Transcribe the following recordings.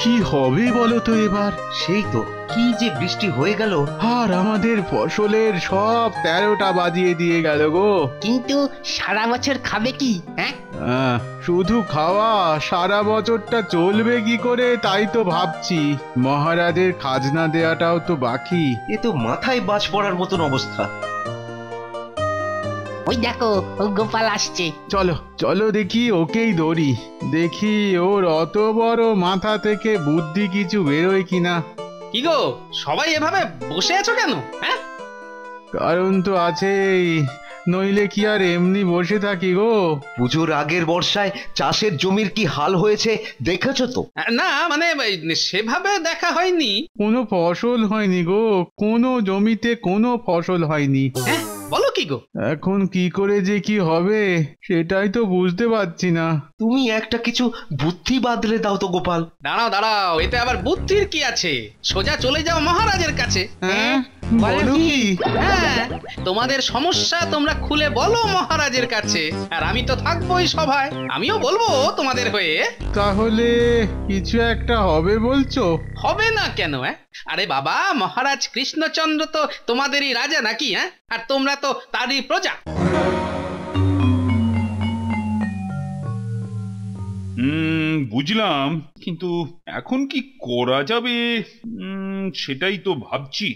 কি হবে বলো তো এবার? সেই তো, কি যে বৃষ্টি হয়ে গেল। আর আমাদের ফসলের সব 13টা বাজিয়ে দিয়ে গেল গো। কিন্তু সারা বছর খাবে কি? হ্যাঁ, শুধু খাওয়া সারা বছরটা চলবে কি করে তাই তো ভাবছি। মহারাজের খাজনা দেয়াটাও তো বাকি। এ তো মাথায় বাজ পড়ার মতন অবস্থা। ওই দেখো গোপাল আসছে। চলো চলো দেখি ওকেই ধরি, দেখি ওর অত বড় মাথা থেকে বুদ্ধি কিছু বেরোয় কিনা। কি গো, সবাই এভাবে বসে আছো কেন? হ্যাঁ, কারণ তো আছেই, নইলে কি আর এমনি বসে থাকি গো। পুজোর আগের বর্ষায় চাষের জমির কি হাল হয়েছে দেখেছো তো? না মানে সেভাবে দেখা হয়নি। কোনো ফসল হয়নি গো, কোনো জমিতে কোনো ফসল হয়নি। হ্যাঁ, বলো কি গো? এখন কি করে যে কি হবে সেটাই তো বুঝতে পারছি না। তুমি একটা কিছু বুদ্ধি বাদলে দাও তো গোপাল। দাঁড়াও দাঁড়াও, এতে আবার বুদ্ধির কি আছে? সোজা চলে যাও মহারাজের কাছে। হ্যাঁ, বলো কি? হ্যাঁ, তোমাদের সমস্যা তোমরা খুলে বলো মহারাজের কাছে, আর আমি তো থাকবোই সভায়, আমিও বলবো তোমাদের হয়ে। তাহলে কিছু একটা হবে বলছো? হবে না কেন? আরে বাবা, মহারাজ কৃষ্ণচন্দ্র তো তোমাদেরই রাজা নাকি? আর তোমরা তো তারই প্রজা। বুঝলাম, কিন্তু এখন কি করা যাবে সেটাই তো ভাবছি।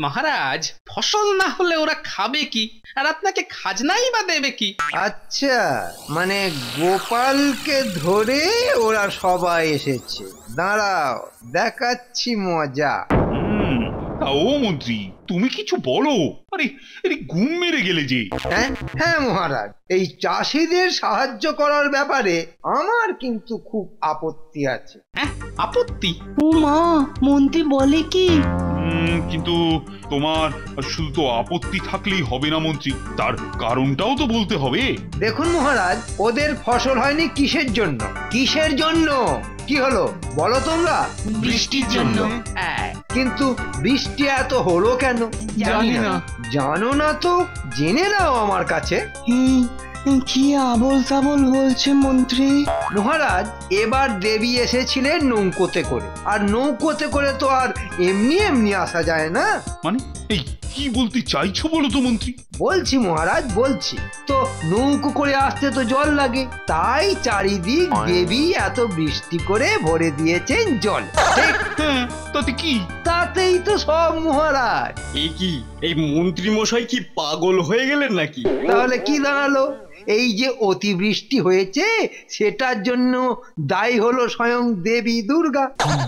মহারাজ, ফসল না হলে ওরা খাবে কি, আর আপনাকে খাজনাই বা দেবে কি? আচ্ছা, মানে গোপালকে ধরে ওরা সবাই এসেছে। দাঁড়াও, দেখাচ্ছি মজা। তা ও মন্ত্রী, তুমি কিছু বলো। আরে আরে, ঘুম মেরে গেলে যে। হ্যাঁ হ্যাঁ মহারাজ, এই চাষিদের সাহায্য করার ব্যাপারে আমার কিন্তু খুব আপত্তি আছে। আপত্তি? ও মা, মন্ত্রী বলে কি? কিন্তু তোমার শুধু তো আপত্তি থাকলেই হবে না মন্ত্রী, তার কারণটাও তো বলতে হবে। দেখুন মহারাজ, ওদের ফসল হয়নি কিসের জন্য? কিসের জন্য? কি হলো বলো তোমরা? বৃষ্টির জন্য। কিন্তু বৃষ্টি এত হলো কেন? জানি না। জানো না তো জেনে নাও আমার কাছে। কি আবল তাবল বলছে মন্ত্রী। মহারাজ, এবার দেবী এসেছিলেন নৌকোতে করে, আর নৌকোতে করে তো আর এমনি এমনি আসা যায় না। মানে এই কি বলতে চাইছো বলো তো মন্ত্রী? বলছি মহারাজ, বলছি তো, নৌকো করে আসতে তো জল লাগে, তাই চারিদিক দেবী এত বৃষ্টি করে ভরে দিয়েছেন জল। হ্যাঁ, তাতে কি? তাতেই তো সব মহারাজ। এই কি, এই মন্ত্রী মশাই কি পাগল হয়ে গেলেন নাকি? তাহলে কি দাঁড়ালো? এই যে অতিবৃষ্টি হয়েছে সেটার জন্য দায়ী হলো স্বয়ং দেবী দুর্গা।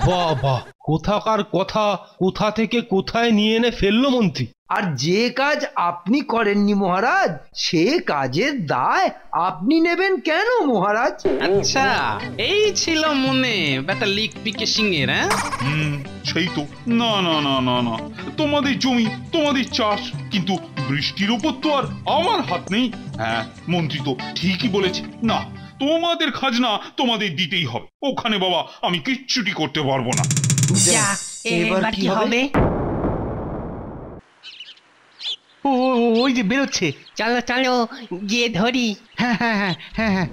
বাবা, কোথাকার কথা কোথা থেকে কোথায় নিয়ে এনে ফেললো মন্ত্রী। আর যে কাজ আপনি করেননি মহারাজ, সে কাজের দায় আপনি নেবেন কেন মহারাজ? আচ্ছা, এই ছিল মনে ব্যাটা লিক পিকে সিংহের। সেই তো। না না না না না, তোমাদের জমি, তোমাদের চাষ, কিন্তু বৃষ্টির উপর তো আর আমার হাত নেই। হ্যাঁ, মন্ত্রী তো ঠিকই বলেছে। না, তোমাদের খাজনা তোমাদের দিতেই হবে। ওখানে বাবা আমি কিচ্ছুটি করতে পারবো না। যা, এবার কি হবে? ওই যে বেরোচ্ছে। চলো চলো, গিয়ে ধরি। হ্যাঁ হ্যাঁ হ্যাঁ হ্যাঁ হ্যাঁ।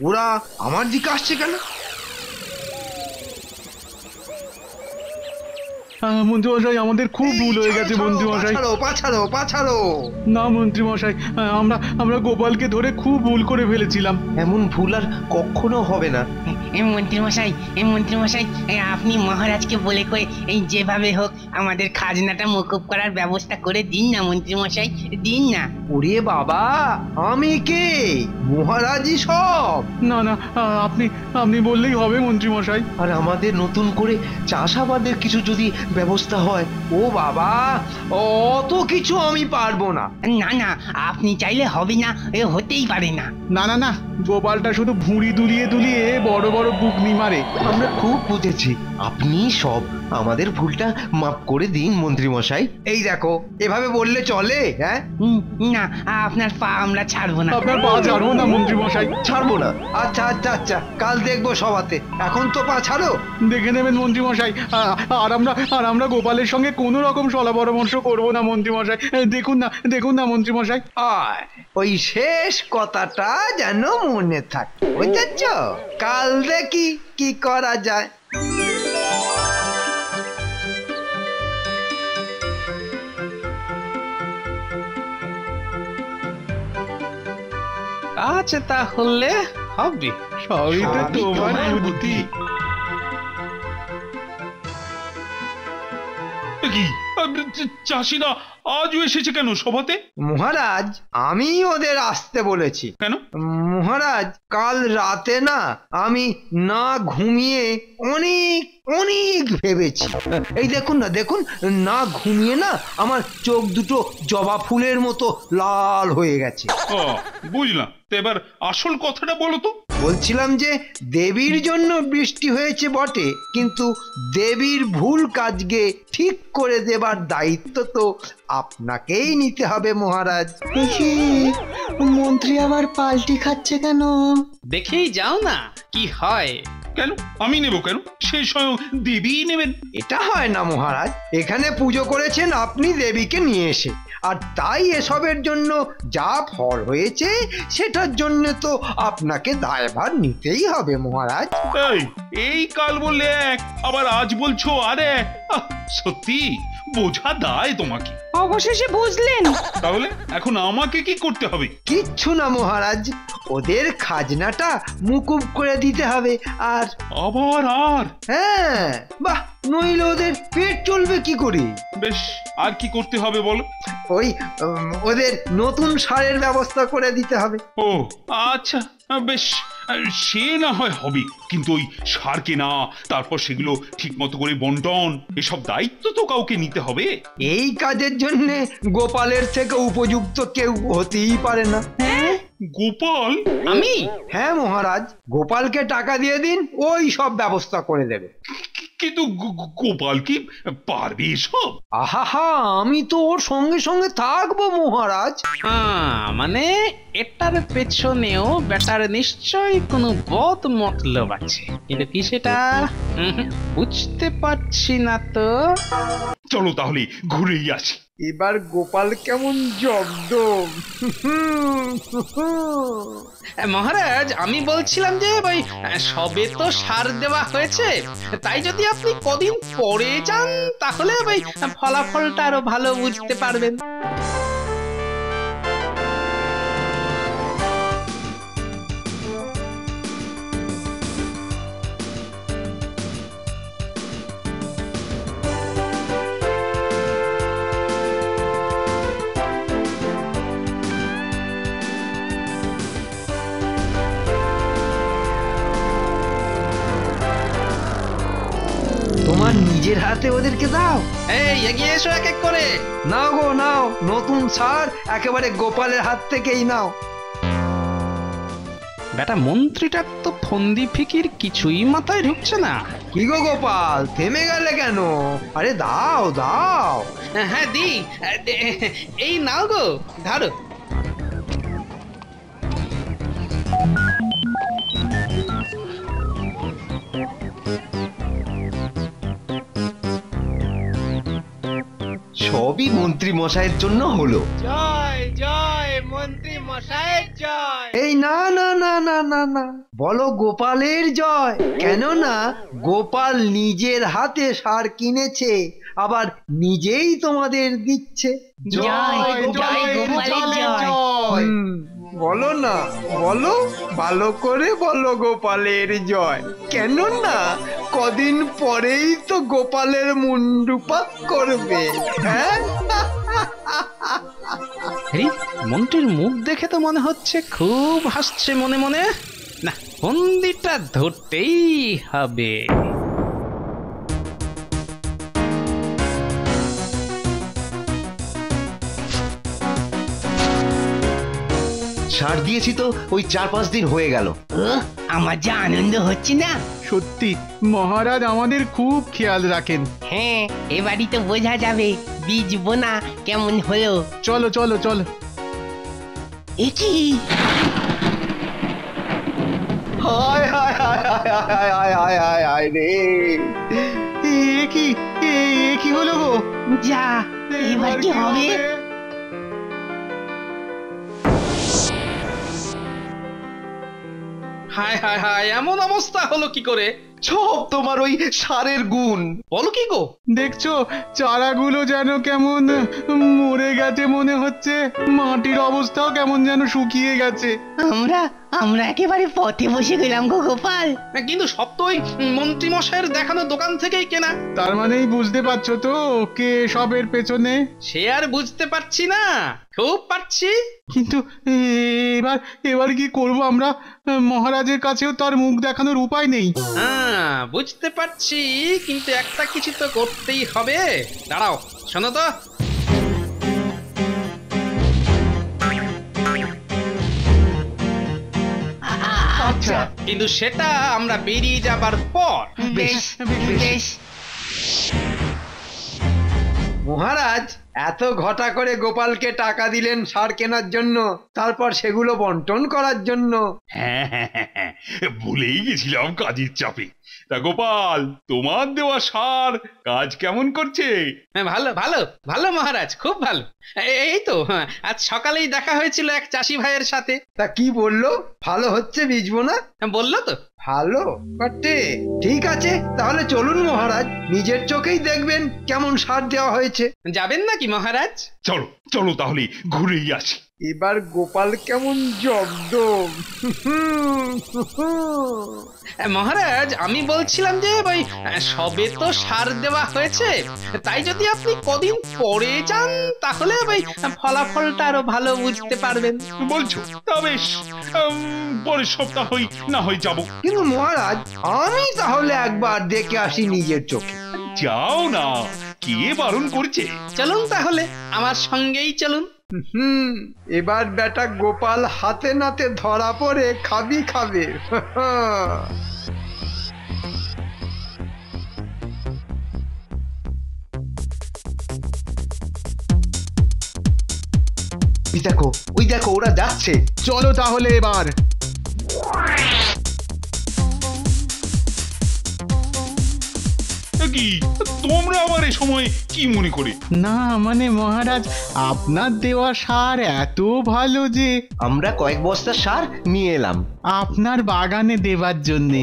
ওরা আমার দিকে আসছে কেন? মন্ত্রী মশাই, আমাদের খুব ভুল হয়ে গেছে মন্ত্রী মশাই। পাছাড়ো পাছাড়ো। না মন্ত্রী মশাই, আমরা গোপালকে ধরে খুব ভুল করে ফেলেছিলাম। এমন ভুল আর কখনো হবে না। মন্ত্রী মশাই, আপনি মহারাজকে বলে কয়ে এই যেভাবে হোক আমাদের খাজনাটা মকুব করার ব্যবস্থা করে দিন না মন্ত্রী মশাই, দিন না। ওরে বাবা, আমি কে? মহারাজই সব। না না, আপনি বললেই হবে মন্ত্রী মশাই। আর আমাদের নতুন করে চাষাবাদের কিছু যদি ব্যবস্থা হয়। ও বাবা, অত কিছু আমি পারবো না। না না, আপনি চাইলে হবে না, হতেই পারে না। না না না, গোপালটা শুধু ভুঁড়ি দুলিয়ে দুলিয়ে বড় বড় বুকনি মারে। আমরা খুব বুঝেছি, আপনি সব আমাদের ভুলটা মাফ করে দিন মন্ত্রী মশাই। এই দেখো, এভাবে বললে চলে? হ্যাঁ না, আপনার পা আমরা ছাড়বো না। আপনার পা ছাড়বো না মন্ত্রী মশাই, ছাড়বো না। আচ্ছা আচ্ছা আচ্ছা, কাল দেখবো সভাতে। এখন তো পা ছাড়ো। দেখে নেবেন মন্ত্রী মশাই। আর আমরা গোপালের সঙ্গে কোনো রকম সলা পরামর্শ করবো না মন্ত্রী মশাই। দেখুন না মন্ত্রী মশাই। ওই শেষ কথাটা যেন মনে থাকে, বুঝেছ? কাল দেখি কি করা যায়। কাজ তাহলে হবে। সবই তো সবই তোমার তোমার বুদ্ধি। এ কি চাষিরা আজও এসেছে কেন সভাতে? মহারাজ আমি ওদের আসতে বলেছি। কেন? মহারাজ কাল রাতে না আমি না ঘুমিয়ে অনেক অনেক ভেবেছি। এই দেখুন না, দেখুন না ঘুমিয়ে না আমার চোখ দুটো জবা ফুলের মতো লাল হয়ে গেছে। ও, বুঝলাম। তো এবার আসল কথাটা বলো তো। বলছিলাম যে দেবীর জন্য বৃষ্টি হয়েছে বটে, কিন্তু দেবীর ভুল কাজকে ঠিক করে দেবার দায়িত্ব তো আপনাকেই নিতে হবে মহারাজ। মন্ত্রী আবার পাল্টি খাচ্ছে কেন? দেখেই যাও না কি হয়। কেন আমি নেব কেন? সে স্বয়ং দেবীই নেবেন। এটা হয় না মহারাজ, এখানে পুজো করেছেন আপনি দেবীকে নিয়ে এসে, আর তাই এসবের জন্য যা ফল হয়েছে সেটার জন্য তো আপনাকে দায়ভার নিতেই হবে মহারাজ। এই কাল বললে এক, আবার আজ বলছো আর এক। সত্যি বোঝা দায় তোমাকে। অবশেষে বুঝলেন? তাহলে এখন আমাকে কি করতে হবে? কিচ্ছু না মহারাজ, ওদের খাজনাটা মুকুব করে দিতে হবে। আর আবার আর? হ্যাঁ, বাহ, নইলে ওদের পেট চলবে কি করে? বেশ, আর কি করতে হবে বলো? ওই ওদের নতুন সারের ব্যবস্থা করে দিতে হবে। ও আচ্ছা, বেশ, সে না হয় হবে, কিন্তু ওই সার কেনা, তারপর সেগুলো ঠিক মতো করে বন্টন, এসব দায়িত্ব তো কাউকে নিতে হবে। এই কাজের জন্য গোপালের থেকে উপযুক্ত কেউ হতেই পারে না। গোপাল? আমি? হ্যাঁ মহারাজ, গোপালকে টাকা দিয়ে দিন, ওই সব ব্যবস্থা করে দেবে। কিন্তু গোপাল কি পারবে এসব? আহা, আমি তো ওর সঙ্গে সঙ্গে থাকবো মহারাজ। মানে এটার পেছনেও বেটার নিশ্চয়ই কোনো বদ মতলব আছে, কিন্তু কি সেটা বুঝতে পারছি না তো। চলো তাহলে ঘুরেই আসি। এবার গোপাল কেমন জব্দ। মহারাজ, আমি বলছিলাম যে ভাই সবে তো সার দেওয়া হয়েছে, তাই যদি আপনি কদিন পরে যান তাহলে ভাই ফলাফলটা আরো ভালো বুঝতে পারবেন। তোমার নিজের হাতে ওদেরকে দাও। এই এগিয়ে এসো এক এক করে। নাও গো নাও, নতুন সার একেবারে গোপালের হাত থেকেই নাও। বেটা মন্ত্রীটার তো ফন্দি ফিকির কিছুই মাথায় ঢুকছে না। কি গো গোপাল, থেমে গেলে কেন? আরে দাও দাও। হ্যাঁ দি, এই নাও গো, ধরো। সবই মন্ত্রী মশাইয়ের জন্য হলো। জয় জয় মন্ত্রী মশাইয়ের জয়। এই না না না না না না, বলো গোপালের জয়। কেননা গোপাল নিজের হাতে সার কিনেছে, আবার নিজেই তোমাদের দিচ্ছে। জয় জয় গোপালের জয়। বলো না, বলো, ভালো করে বলো গোপালের জয়। কেননা কদিন পরেই তো গোপালের মুন্ডুপাত করবে। হ্যাঁ, মন্ত্রীর মুখ দেখে তো মনে হচ্ছে খুব হাসছে মনে মনে। না, ফন্দিটা ধরতেই হবে। সার দিয়েছি তো ওই 4-5 দিন হয়ে গেল। আমার যা আনন্দ হচ্ছে না। সত্যি মহারাজ আমাদের খুব খেয়াল রাখেন। হ্যাঁ, এবারই তো বোঝা যাবে বীজ বোনা কেমন হলো। চলো চলো চলো। একি হায় হায় হায় হায় হায় হায় হায় হায় হায় রে! এ কি হলো গো? যা, এবার কি হবে? হায় হায় হায়, এমন অবস্থা হলো কি করে? সব তোমার ওই সারের গুণ। বলো কি গো? দেখছো চারাগুলো যেন কেমন মরে গেছে মনে হচ্ছে, মাটির অবস্থাও কেমন যেন শুকিয়ে গেছে। আমরা আমরা একেবারে পথে বসে গেলাম গো গোপাল। কিন্তু সব তো ওই মন্ত্রী মশাইয়ের দেখানো দোকান থেকেই কেনা। তার মানেই বুঝতে পারছো তো কে সবের পেছনে? সে আর বুঝতে পারছি না, খুব পারছি। কিন্তু এবার এবার কি করব আমরা? মহারাজের কাছেও তার মুখ দেখানোর উপায় নেই। হ্যাঁ বুঝতে পারছি, কিন্তু একটা কিছু তো করতেই হবে। দাঁড়াও, শোনো তো। আচ্ছা কিন্তু সেটা আমরা বেরিয়ে যাবার পর। বেশ বেশ। মহারাজ এত ঘটা করে গোপালকে টাকা দিলেন সার কেনার জন্য, তারপর সেগুলো বন্টন করার জন্য। হ্যাঁ হ্যাঁ হ্যাঁ হ্যাঁ, ভুলেই গেছিলাম কাজের চাপে। তা গোপাল, তোমার দেওয়া সার কাজ কেমন করছে? হ্যাঁ ভালো ভালো ভালো মহারাজ, খুব ভালো। এই তো আজ সকালেই দেখা হয়েছিল এক চাষি ভাইয়ের সাথে। তা কি বললো? ভালো হচ্ছে বীজবো না? বললো তো। ভালো বটে। ঠিক আছে, তাহলে চলুন মহারাজ, নিজের চোখেই দেখবেন কেমন সার দেওয়া হয়েছে। যাবেন নাকি মহারাজ? চলো চলো তাহলে ঘুরেই আসি। এবার গোপাল কেমন জব্দ। মহারাজ আমি বলছিলাম যে ওই সবে তো সার দেওয়া হয়েছে, তাই যদি আপনি কদিন পরে যান তাহলে ওই ফলাফলটা আরো ভালো বুঝতে পারবেন। বলছো? তা বেশ, পরের সপ্তাহই না হয় যাবো। কিন্তু মহারাজ, আমি তাহলে একবার দেখে আসি নিজের চোখে। যাও না, কে বারণ করছে? চলুন তাহলে, আমার সঙ্গেই চলুন। এবার বেটা গোপাল হাতে নাতে ধরা পড়ে খাবি খাবে। ওই দেখো ওরা যাচ্ছে। চলো তাহলে এবার। কি তোমরা আবার এই সময় কি মনে করে? না মানে মহারাজ, আপনার দেওয়া সার এত ভালো যে আমরা কয়েক বস্তা সার নিয়ে এলাম আপনার বাগানে দেবার জন্যে।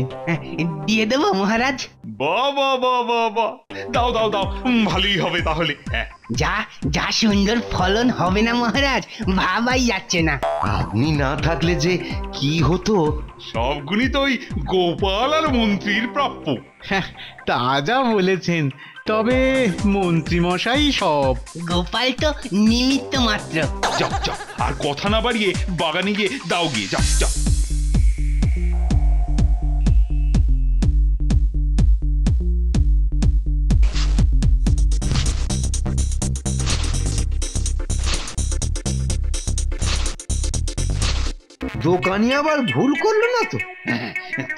দিয়ে দেবো মহারাজ? বাবা বাবা বাবা, দাও দাও দাও, ভালোই হবে তাহলে। হ্যাঁ, যা যা সুন্দর ফলন হবে না মহারাজ, ভাবাই যাচ্ছে না। আপনি না থাকলে যে কি হতো। সবগুলি তো ওই গোপাল আর মন্ত্রীর প্রাপ্য। তা যা বলেছেন, তবে মন্ত্রী মশাই সব। গোপাল তো নিমিত্ত মাত্র। যাও যাও, আর কথা না বাড়িয়ে বাগানে গিয়ে দাও গিয়ে, যাও যাও। দোকানি আবার ভুল করলো না তো?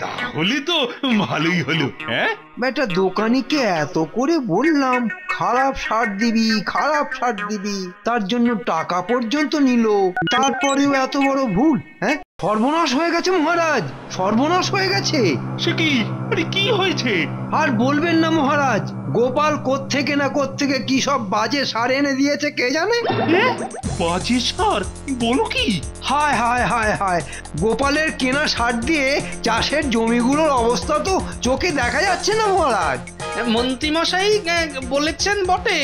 তাহলে তো ভালোই হলো। হ্যাঁ, বেটা দোকানিকে এত করে বললাম খারাপ সার দিবি, খারাপ সার দিবি, তার জন্য টাকা পর্যন্ত নিল, তারপরেও এত বড় ভুল। হ্যাঁ, সর্বনাশ হয়ে গেছে মহারাজ, সর্বনাশ হয়ে গেছে। সে কি? আরে কি হয়েছে? আর বলবেন না মহারাজ, গোপাল কোত্থেকে না কোত্থেকে কি সব বাজে সার এনে দিয়েছে কে জানে। বাজে সার? বলো কি? হায় হায় হায় হায়, গোপালের কেনা সার দিয়ে চাষের জমিগুলোর অবস্থা তো চোখে দেখা যাচ্ছে না মহারাজ। মন্ত্রী মশাই বলেছেন বটে,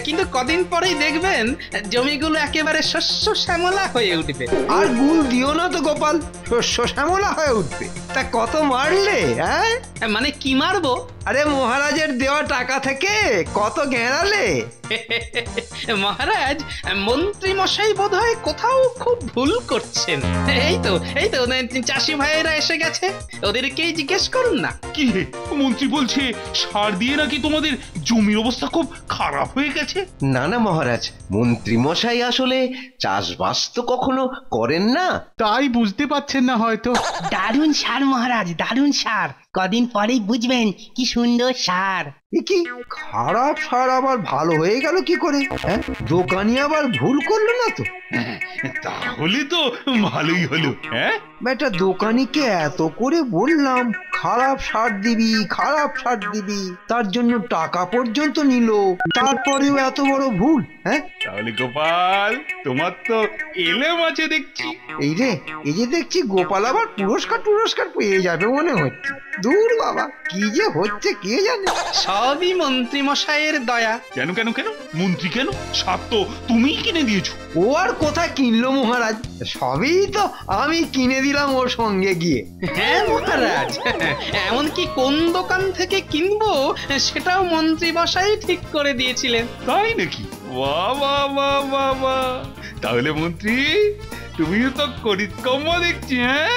কিন্তু কদিন পরেই দেখবেন জমিগুলো একেবারে শস্য শ্যামলা হয়ে উঠবে। আর গুল দিও না তো গোপাল, শস্য শ্যামলা হয়ে উঠবে। তা কত মারলে? হ্যাঁ মানে কি মারবো? আরে মহারাজের দেওয়া টাকা থেকে কত গেঁড়ালে? মহারাজ, মন্ত্রী মশাই বোধহয় কোথাও খুব ভুল করছেন। এই তো চাষি ভাইয়েরা এসে গেছে, ওদেরকেই জিজ্ঞেস করুন না। কি হে, মন্ত্রী বলছে সার দিয়ে নাকি তোমাদের জমির অবস্থা খুব খারাপ হয়ে গেছে। না না মহারাজ, মন্ত্রী মশাই আসলে চাষবাস তো কখনো করেন না, তাই বুঝতে পারছেন না হয়তো। দারুণ সার মহারাজ, দারুণ সার। কদিন পরেই বুঝবেন কি সুন্দর সার। এ কি খারাপ সার আবার ভালো হয়ে গেল কি করে? হ্যাঁ, দোকানি আবার ভুল করলো না তো? তাহলে তো ভালোই হলো। হ্যাঁ, বেটা দোকানিকে এত করে বললাম খারাপ সার দিবি, খারাপ সার দিবি, তার জন্য টাকা পর্যন্ত নিল, তারপরেও এত বড় ভুল। হ্যাঁ, তাহলে গোপাল তোমার তো এলেম আছে দেখছি। এই রে, এই যে দেখছি গোপাল আবার পুরস্কার পেয়ে যাবে মনে হচ্ছে। দূর বাবা, কি যে হচ্ছে কে জানে। সবই মন্ত্রী মশাইয়ের দয়া। কেন কেন কেন মন্ত্রী কেন? সার তো তুমিই কিনে দিয়েছো। ও আর কোথায় কিনলো মহারাজ, সবই তো আমি কিনে দিলাম ওর সঙ্গে গিয়ে। হ্যাঁ মহারাজ, এমনকি কোন দোকান থেকে কিনবো সেটাও মন্ত্রী মশাই ঠিক করে দিয়েছিলেন। তাই নাকি? বাহ বাহ বাহ বাহ বাহ। তাহলে মন্ত্রী তুমিও তো করিতকম্ম দেখছি। হ্যাঁ,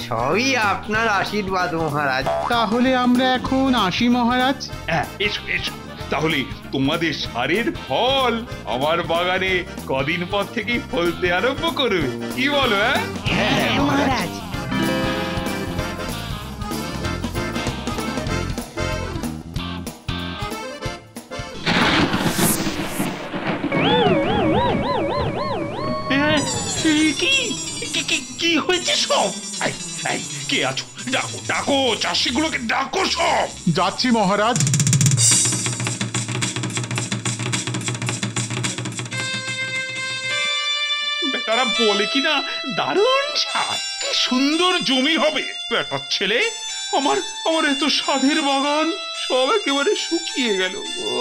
সবই আপনার আশীর্বাদ মহারাজ। তাহলে আমরা এখন আসি মহারাজ। হ্যাঁ, এসো এসো। তাহলে তোমাদের সারের ফল আমার বাগানে কদিন পর থেকেই ফলতে আরম্ভ করবে, কি বলো? হ্যাঁ মহারাজ। কি হয়েছে সব? কে আছো? ডাকো ডাকো, চাষিগুলোকে ডাকো সব। যাচ্ছি মহারাজ। বেটারা বলে কিনা দারুণ স্বাদ, কি সুন্দর জমি হবে। বেটার ছেলে, আমার আমার এত স্বাদের বাগান সব একেবারে শুকিয়ে গেল।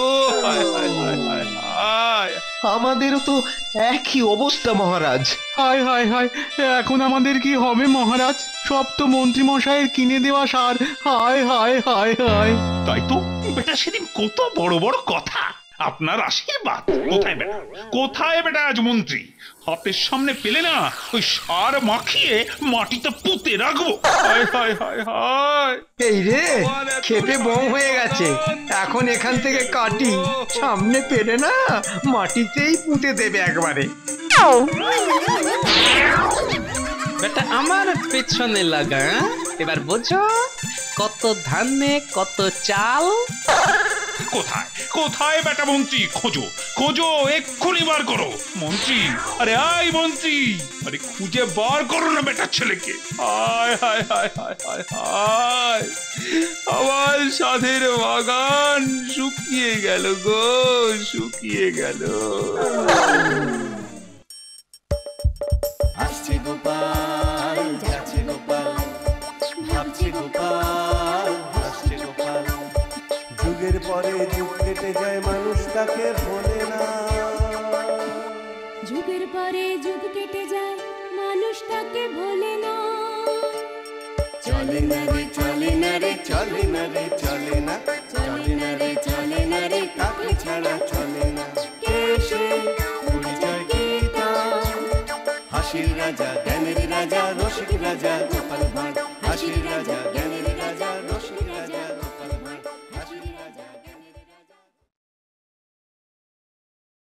ও হায় হায় হায় হায় হায়। আমাদেরও তো একই অবস্থা মহারাজ। হায় হায় হায়, এখন আমাদের কি হবে মহারাজ? সব তো মন্ত্রী মশাইয়ের কিনে দেওয়া সার। হায় হায় হায় হায়। তাই তো বেটা, সেদিন কত বড় বড় কথা। আপনার আশীর্বাদ কোথায় বেটা? কোথায় বেটা আজ মন্ত্রী? হাতের সামনে পেলে না ওই সার মাখিয়ে মাটিতে পুঁতে রাখবো। হায় হায় হায় হায়। এই রে, খেপে বম হয়ে গেছে, এখন এখান থেকে কাটি, সামনে পেরে না মাটিতেই পুঁতে দেবে একবারে। বেটা আমার পেছনে লাগা, এবার বোঝো কত ধানে কত চাল। কোথায় কোথায় বেটা মন্ত্রী? খোঁজো খোঁজো, এক্ষুনি বার করো মন্ত্রী। আরে আই মন্ত্রী, আরে খুঁজে বার করো না বেটার ছেলেকে। হায় হায় হায় হায় হায় হায়, আমার সাধের বাগান শুকিয়ে গেল গো, শুকিয়ে গেল। আসছে গোপাল, যাচ্ছে গোপাল, ভাবছে গোপাল, হাসছে গোপাল। যুগের পরে যুগ কেটে যায়, মানুষ তাকে ভোলে না। যুগের পরে যুগ কেটে যায়, মানুষ তাকে ভোলে না। চলে না রে চলে না রে চলে না রে চলে না, চলে না রে চলে না রে, কাকে ছাড়া চলে না। কে সে পরিচয় কি তার? হাসির রাজা, জ্ঞানের রাজা, রসিক রাজা গোপাল ভাঁড়। হাসির রাজা,